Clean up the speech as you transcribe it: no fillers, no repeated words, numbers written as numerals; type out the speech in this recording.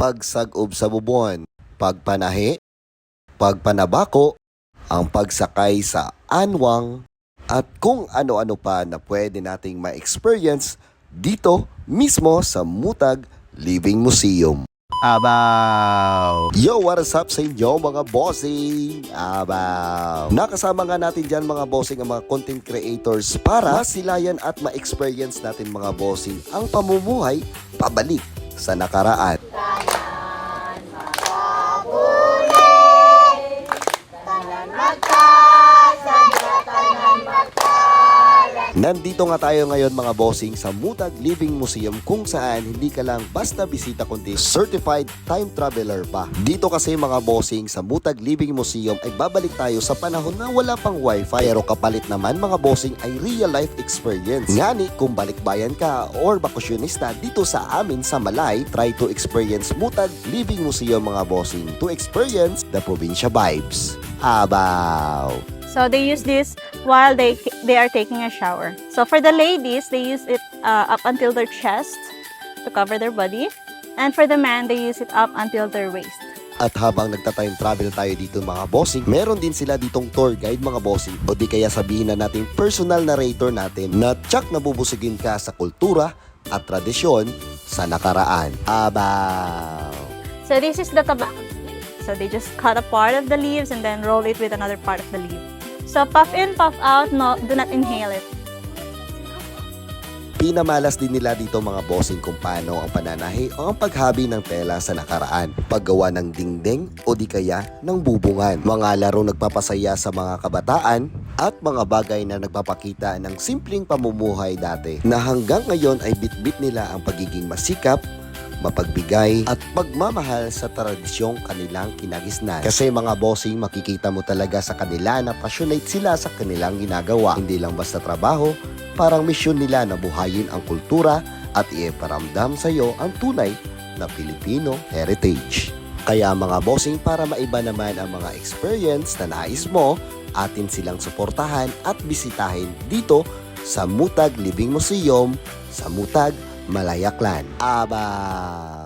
pagsag-ob sa bubon, pagpanahi, pagpanabako, ang pagsakay sa anwang, at kung ano-ano pa na pwede nating ma-experience dito mismo sa Mutag Living Museum. Abaw! Yo, what is up sa inyo mga bossing? Abaw! Nakasama nga natin dyan mga bossing ang mga content creators para masilayan at ma-experience natin mga bossing ang pamumuhay pabalik sa nakaraan. Nandito nga tayo ngayon mga bossing sa Mutag Living Museum kung saan hindi ka lang basta bisita kundi certified time traveler pa. Dito kasi mga bossing sa Mutag Living Museum ay babalik tayo sa panahon na wala pang wifi pero kapalit naman mga bossing ay real life experience. Ngani kung balikbayan ka or bakasyonista dito sa amin sa Malay, try to experience Mutag Living Museum mga bossing to experience the probinsya vibes. Abaw! So they use this while they are taking a shower. So for the ladies, they use it up until their chest to cover their body. And for the man, they use it up until their waist. At habang nagta-time travel tayo dito mga bossing, meron din sila ditong tour guide mga bossing. O di kaya sabihin na natin personal narrator natin na tsak nabubusugin ka sa kultura at tradisyon sa nakaraan. Abaw! So this is the tobacco. So they just cut a part of the leaves and then roll it with another part of the leaf. So puff in, puff out, no, do not inhale it. Pinamalas din nila dito mga bossing kung paano ang pananahi o ang paghabi ng tela sa nakaraan, paggawa ng dingding o di kaya ng bubungan, mga laro nagpapasaya sa mga kabataan at mga bagay na nagpapakita ng simpleng pamumuhay dati na hanggang ngayon ay bitbit nila ang pagiging masikap, mapagbigay at pagmamahal sa tradisyong kanilang kinagisnan. Kasi mga bossing, makikita mo talaga sa kanila na passionate sila sa kanilang ginagawa. Hindi lang basta trabaho, parang misyon nila na buhayin ang kultura at iparamdam sa iyo ang tunay na Filipino heritage. Kaya mga bossing, para maiba naman ang mga experience na nais mo, atin silang suportahan at bisitahin dito sa Mutag Living Museum sa Mutag, Malayaklan. Aba!